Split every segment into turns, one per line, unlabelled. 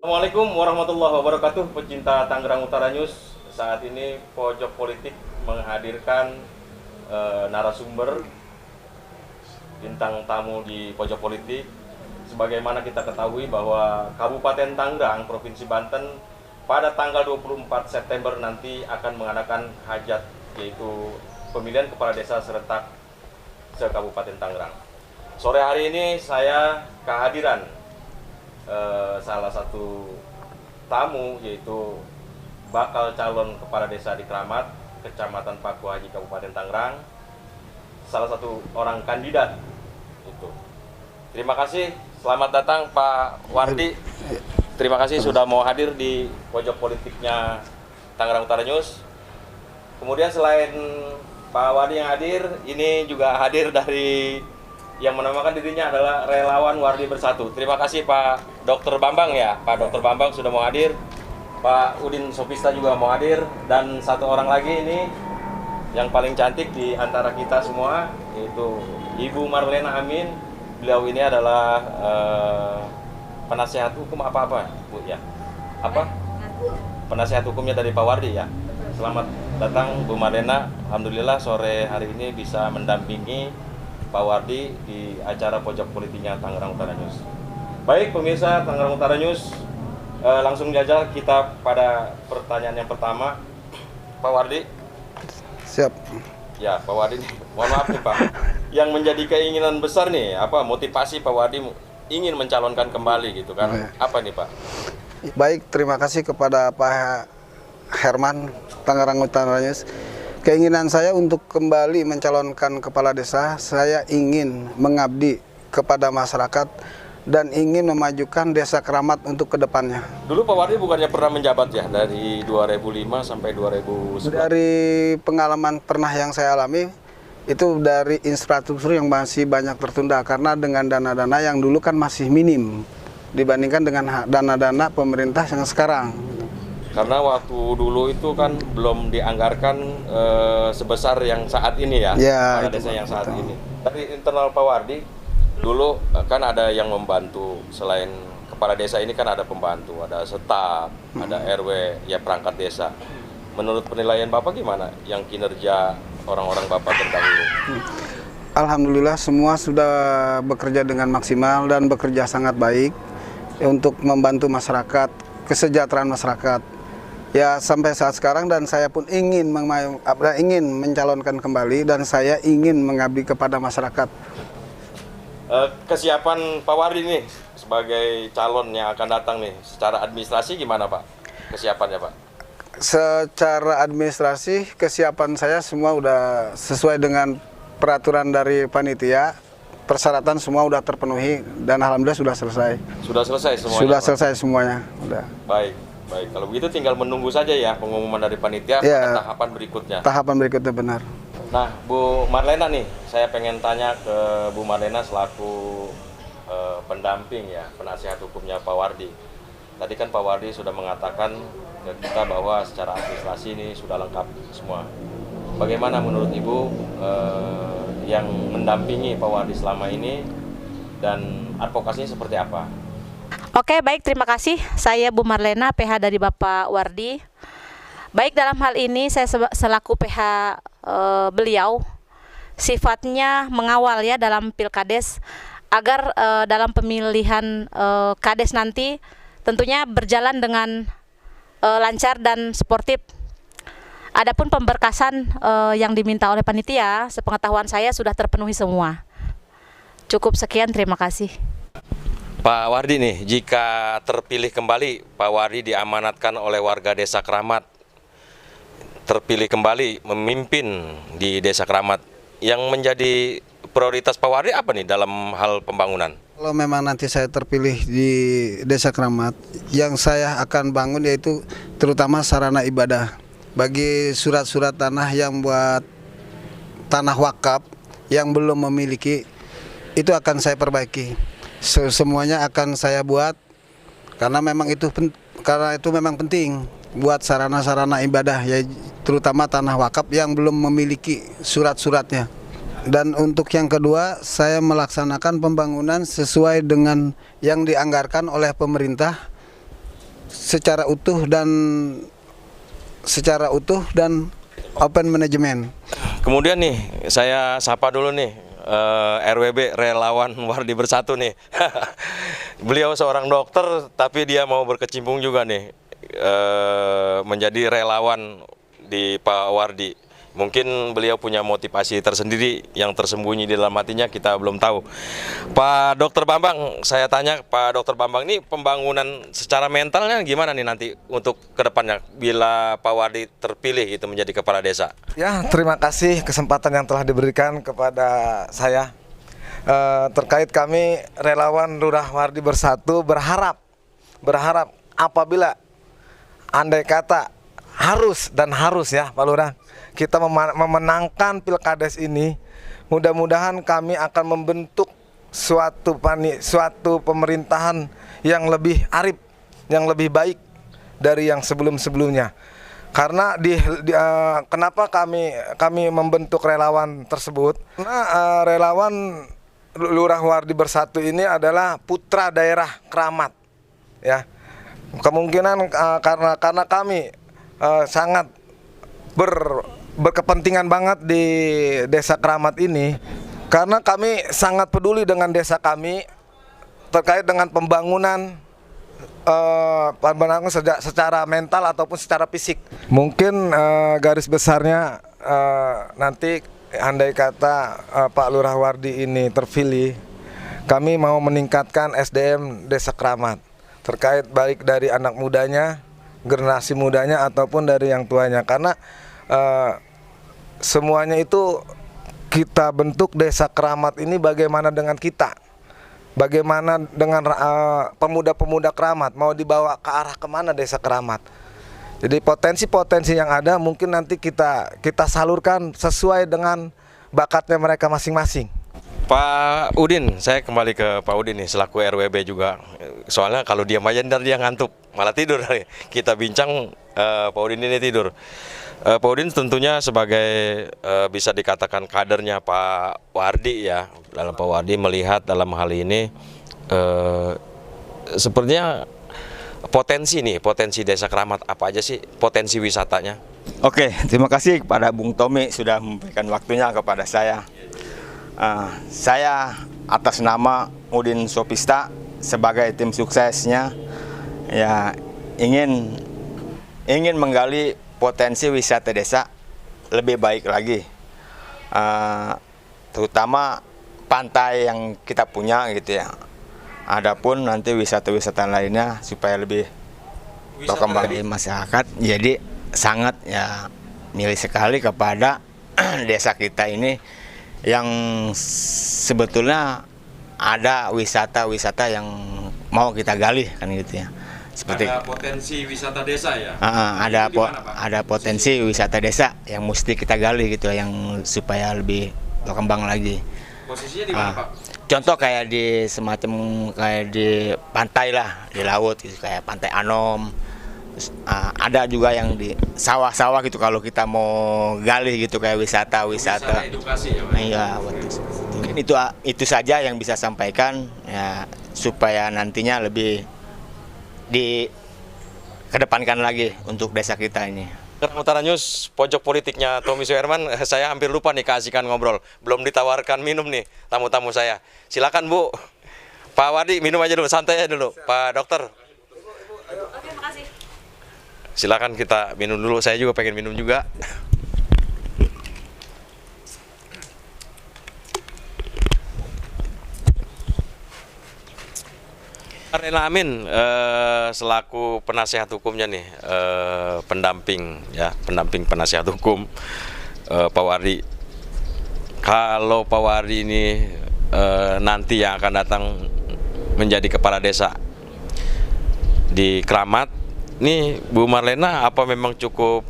Assalamualaikum warahmatullahi wabarakatuh, pecinta Tangerang Utara News. Saat ini Pojok Politik menghadirkan narasumber bintang tamu di Pojok Politik. Sebagaimana kita ketahui bahwa Kabupaten Tangerang, Provinsi Banten pada tanggal 24 September nanti akan mengadakan hajat, yaitu pemilihan kepala desa serentak se-Kabupaten Tangerang. Sore hari ini saya kehadiran salah satu tamu, yaitu bakal calon kepala desa di Kramat, Kecamatan Paku Haji, Kabupaten Tangerang, salah satu orang kandidat itu. Terima kasih, selamat datang Pak Wardi. Terima kasih sudah mau hadir di Pojok Politiknya Tangerang Utara News. Kemudian selain Pak Wardi yang hadir, ini juga hadir dari yang menamakan dirinya adalah Relawan Wardi Bersatu. Terima kasih Pak Dr. Bambang ya, Pak Dr. Bambang sudah mau hadir. Pak Udin Sopista juga mau hadir, dan satu orang lagi ini yang paling cantik di antara kita semua, yaitu Ibu Marlena Amin. Beliau ini adalah penasihat hukum apa Bu ya? Apa? Penasihat hukumnya dari Pak Wardi ya. Selamat datang Bu Marlena. Alhamdulillah sore hari ini bisa mendampingi Pak Wardi di acara Pojok Politiknya Tangerang Utara News. Baik pemirsa Tangerang Utara News, langsung saja kita pada pertanyaan yang pertama. Pak Wardi.
Siap.
Ya Pak Wardi, mohon maaf nih Pak. Yang menjadi keinginan besar nih, apa motivasi Pak Wardi ingin mencalonkan kembali gitu kan? Apa nih Pak?
Baik, terima kasih kepada Pak Herman, Tangerang Utara News. Keinginan saya untuk kembali mencalonkan kepala desa, saya ingin mengabdi kepada masyarakat dan ingin memajukan desa Kramat untuk kedepannya.
Dulu Pak Wardi bukannya pernah menjabat ya, dari 2005 sampai 2011?
Dari pengalaman pernah yang saya alami, itu dari infrastruktur yang masih banyak tertunda karena dengan dana-dana yang dulu kan masih minim dibandingkan dengan dana-dana pemerintah yang sekarang.
Karena waktu dulu itu kan belum dianggarkan sebesar yang saat ini ya, kepala desa yang saat ini. Dari internal Pak Wardi, dulu kan ada yang membantu, selain kepala desa ini kan ada pembantu, ada staf, ada RW, ya perangkat desa. Menurut penilaian Bapak gimana yang kinerja orang-orang Bapak terdahulu?
Alhamdulillah semua sudah bekerja dengan maksimal dan bekerja sangat baik untuk membantu masyarakat, kesejahteraan masyarakat. Ya sampai saat sekarang, dan saya pun ingin mencalonkan kembali dan saya ingin mengabdi kepada masyarakat.
Kesiapan Pak Wardi nih sebagai calon yang akan datang nih, secara administrasi gimana Pak kesiapannya Pak?
Secara administrasi kesiapan saya semua udah sesuai dengan peraturan dari panitia. Persyaratan semua udah terpenuhi dan alhamdulillah sudah selesai.
Sudah selesai semuanya?
Sudah selesai semuanya. Udah.
Baik. Kalau begitu tinggal menunggu saja ya pengumuman dari panitia pada tahapan berikutnya.
Tahapan berikutnya, benar.
Nah, Bu Marlena nih, saya pengen tanya ke Bu Marlena selaku pendamping ya, penasihat hukumnya Pak Wardi. Tadi kan Pak Wardi sudah mengatakan ke kita bahwa secara administrasi ini sudah lengkap semua. Bagaimana menurut Ibu yang mendampingi Pak Wardi selama ini, dan advokasinya seperti apa?
Oke, baik, terima kasih. Saya Bu Marlena, PH dari Bapak Wardi. Baik, dalam hal ini saya selaku PH beliau sifatnya mengawal ya dalam Pilkades, agar dalam pemilihan Kades nanti tentunya berjalan dengan lancar dan sportif. Adapun pemberkasan yang diminta oleh panitia, sepengetahuan saya sudah terpenuhi semua. Cukup sekian, terima kasih.
Pak Wardi nih, jika terpilih kembali, Pak Wardi diamanatkan oleh warga desa Kramat, terpilih kembali memimpin di desa Kramat, yang menjadi prioritas Pak Wardi apa nih dalam hal pembangunan?
Kalau memang nanti saya terpilih di desa Kramat, yang saya akan bangun yaitu terutama sarana ibadah. Bagi surat-surat tanah yang buat tanah wakaf yang belum memiliki, itu akan saya perbaiki. Semuanya akan saya buat karena itu memang penting buat sarana-sarana ibadah ya, terutama tanah wakaf yang belum memiliki surat-suratnya. Dan untuk yang kedua, saya melaksanakan pembangunan sesuai dengan yang dianggarkan oleh pemerintah secara utuh dan open management.
Kemudian nih, saya sapa dulu nih RWB Relawan Wardi Bersatu nih. Beliau seorang dokter, tapi dia mau berkecimpung juga nih menjadi relawan di Pak Wardi. Mungkin beliau punya motivasi tersendiri yang tersembunyi di dalam hatinya, kita belum tahu. Pak Dokter Bambang, saya tanya Pak Dokter Bambang, ini pembangunan secara mentalnya gimana nih nanti untuk kedepannya bila Pak Wardi terpilih itu menjadi kepala desa?
Ya, terima kasih kesempatan yang telah diberikan kepada saya. Terkait kami relawan Lurah Wardi Bersatu berharap apabila andai kata harus ya Pak Lurah, kita memenangkan Pilkades ini, mudah-mudahan kami akan membentuk suatu pemerintahan yang lebih arif, yang lebih baik dari yang sebelum-sebelumnya. Karena kenapa kami membentuk relawan tersebut? Karena relawan Lurah Wardi Bersatu ini adalah putra daerah Kramat, ya. Kemungkinan karena kami sangat berkepentingan banget di desa Kramat ini, karena kami sangat peduli dengan desa kami terkait dengan pembangunan secara mental ataupun secara fisik. Mungkin garis besarnya nanti andai kata Pak Lurah Wardi ini terpilih, kami mau meningkatkan SDM desa Kramat terkait baik dari anak mudanya, generasi mudanya ataupun dari yang tuanya, karena semuanya itu kita bentuk desa Kramat ini bagaimana dengan kita, bagaimana dengan pemuda-pemuda Kramat, mau dibawa ke arah kemana desa Kramat. Jadi potensi-potensi yang ada mungkin nanti kita salurkan sesuai dengan bakatnya mereka masing-masing.
Pak Udin, saya kembali ke Pak Udin nih selaku RWB juga. Soalnya kalau diam aja ntar dia ngantuk, malah tidur. Kita bincang Pak Udin ini tidur. Pak Udin tentunya sebagai bisa dikatakan kadernya Pak Wardi ya. Dalam Pak Wardi melihat dalam hal ini sepertinya potensi desa Kramat apa aja sih potensi wisatanya?
Oke, terima kasih kepada Bung Tommy sudah memberikan waktunya kepada saya. Saya atas nama Udin Sopista sebagai tim suksesnya ya ingin menggali potensi wisata desa lebih baik lagi, terutama pantai yang kita punya gitu ya. Adapun nanti wisata-wisata lainnya supaya lebih berkembang di masyarakat, jadi sangat ya milih sekali kepada desa kita ini yang sebetulnya ada wisata-wisata yang mau kita gali kan gitu ya. Seperti
ada potensi wisata desa ya.
Ada potensi wisata desa yang mesti kita gali gitu yang supaya lebih berkembang lagi.
Posisinya di mana Pak?
Contoh kayak di semacam kayak di pantai lah, di laut gitu, kayak Pantai Anom. Terus, ada juga yang di sawah-sawah gitu kalau kita mau gali gitu kayak wisata
edukasi ya Pak.
Iya, mungkin itu saja yang bisa sampaikan ya supaya nantinya lebih dikedepankan lagi untuk desa kita ini.
Utara News, pojok politiknya Tommy Suherman, saya hampir lupa nih keasikan ngobrol. Belum ditawarkan minum nih tamu-tamu saya. Silakan Bu. Pak Wardi minum aja dulu, santai aja dulu. Pak Dokter.
Oke, makasih.
Silakan kita minum dulu, saya juga pengen minum juga. Rena Amin selaku penasihat hukumnya nih, pendamping penasihat hukum Pak Wardi. Kalau Pak Wardi ini nanti yang akan datang menjadi kepala desa di Kramat, nih Bu Marlena apa memang cukup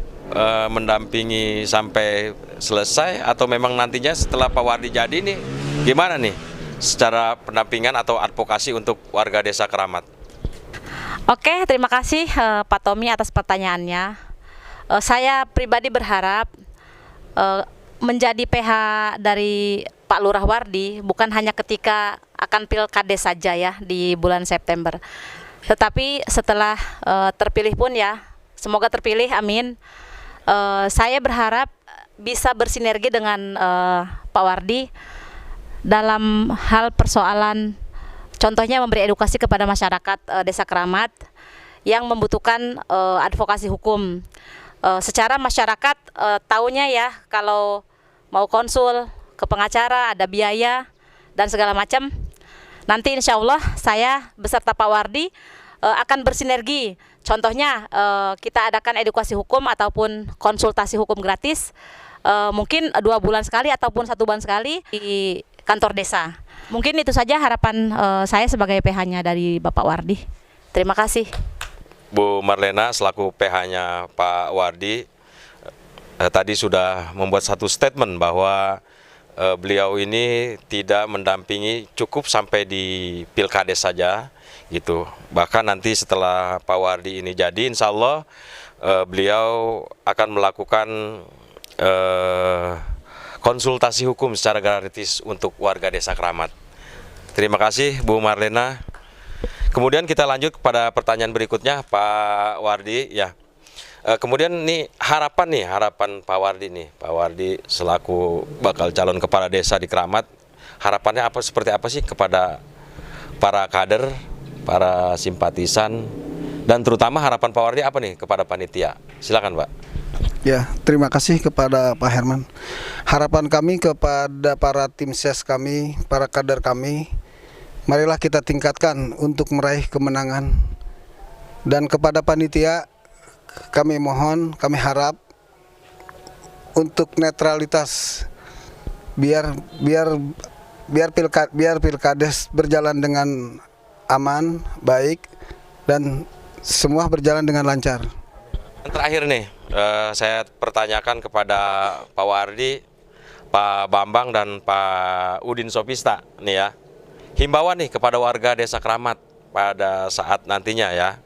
mendampingi sampai selesai atau memang nantinya setelah Pak Wardi jadi nih gimana nih? Secara pendampingan atau advokasi untuk warga desa Kramat.
Oke, terima kasih Pak Tommy atas pertanyaannya. Saya pribadi berharap menjadi PH dari Pak Lurah Wardi bukan hanya ketika akan Pilkades saja ya di bulan September. Tetapi setelah terpilih pun ya, semoga terpilih, amin. Saya berharap bisa bersinergi dengan Pak Wardi dalam hal persoalan, contohnya memberi edukasi kepada masyarakat Desa Keramat yang membutuhkan advokasi hukum. Secara masyarakat taunya ya, kalau mau konsul ke pengacara ada biaya dan segala macam. Nanti insya Allah saya beserta Pak Wardi akan bersinergi. Contohnya kita adakan edukasi hukum ataupun konsultasi hukum gratis, mungkin 2 bulan sekali ataupun 1 bulan sekali di kantor desa. Mungkin itu saja harapan saya sebagai PH-nya dari Bapak Wardi. Terima kasih.
Bu Marlena selaku PH-nya Pak Wardi tadi sudah membuat satu statement bahwa beliau ini tidak mendampingi cukup sampai di Pilkades saja gitu. Bahkan nanti setelah Pak Wardi ini jadi, insya Allah beliau akan melakukan konsultasi hukum secara gratis untuk warga Desa Keramat. Terima kasih Bu Marlena. Kemudian kita lanjut kepada pertanyaan berikutnya, Pak Wardi ya. Kemudian harapan Pak Wardi nih. Pak Wardi selaku bakal calon kepala desa di Keramat, harapannya seperti apa sih kepada para kader, para simpatisan, dan terutama harapan Pak Wardi apa nih kepada panitia? Silakan, Pak.
Ya, terima kasih kepada Pak Herman. Harapan kami kepada para tim ses kami, para kader kami, marilah kita tingkatkan untuk meraih kemenangan. Dan kepada panitia, kami mohon, kami harap untuk netralitas, biar pilkades berjalan dengan aman, baik, dan semua berjalan dengan lancar.
Yang terakhir nih, saya pertanyakan kepada Pak Wardi, Pak Bambang, dan Pak Udin Sopista nih ya. Himbauan nih kepada warga Desa Keramat pada saat nantinya ya,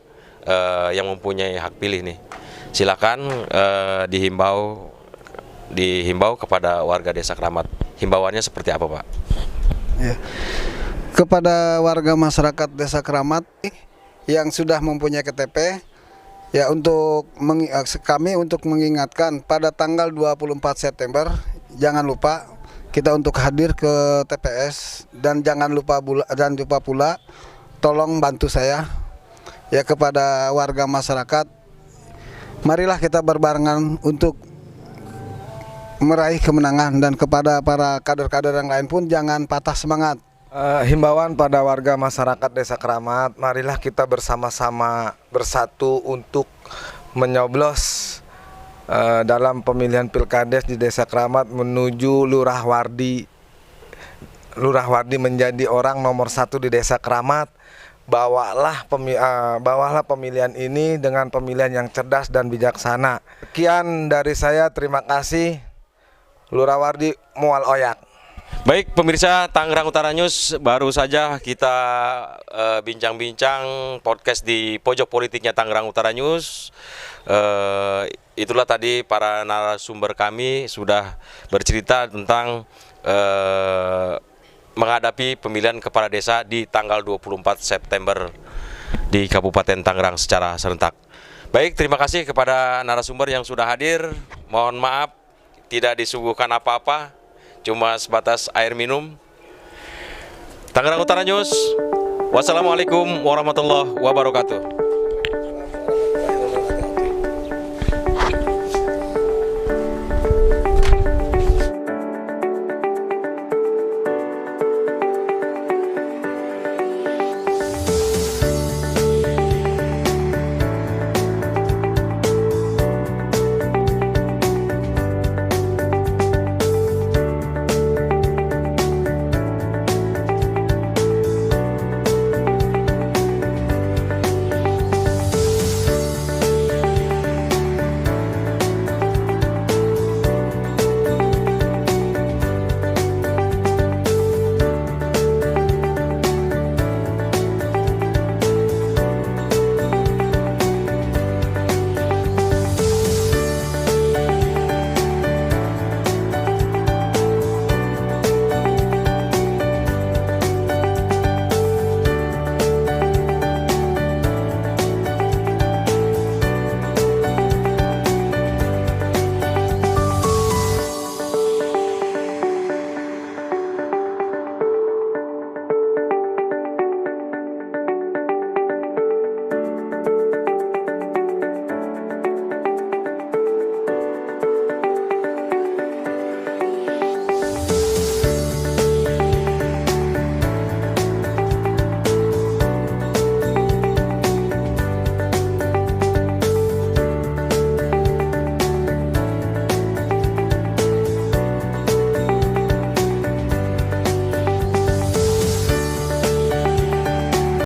yang mempunyai hak pilih nih. Silakan dihimbau kepada warga Desa Keramat. Himbauannya seperti apa, Pak?
Ya. Kepada warga masyarakat Desa Keramat yang sudah mempunyai KTP, ya kami untuk mengingatkan pada tanggal 24 September jangan lupa kita untuk hadir ke TPS, dan jangan lupa pula tolong bantu saya ya kepada warga masyarakat. Marilah kita berbarengan untuk meraih kemenangan, dan kepada para kader-kader yang lain pun jangan patah semangat.
Himbauan pada warga masyarakat Desa Keramat, marilah kita bersama-sama bersatu untuk menyoblos dalam pemilihan Pilkades di Desa Keramat menuju Lurah Wardi. Lurah Wardi menjadi orang nomor 1 di Desa Keramat. Bawalah pemilihan ini dengan pemilihan yang cerdas dan bijaksana. Sekian dari saya, terima kasih. Lurah Wardi Mual Oyak.
Baik pemirsa Tangerang Utara News, baru saja kita bincang-bincang podcast di pojok politiknya Tangerang Utara News. Itulah tadi para narasumber kami sudah bercerita tentang menghadapi pemilihan kepala desa di tanggal 24 September di Kabupaten Tangerang secara serentak. Baik, terima kasih kepada narasumber yang sudah hadir. Mohon maaf tidak disuguhkan apa-apa, cuma sebatas air minum. Tangerang Utara News, wassalamualaikum warahmatullahi wabarakatuh.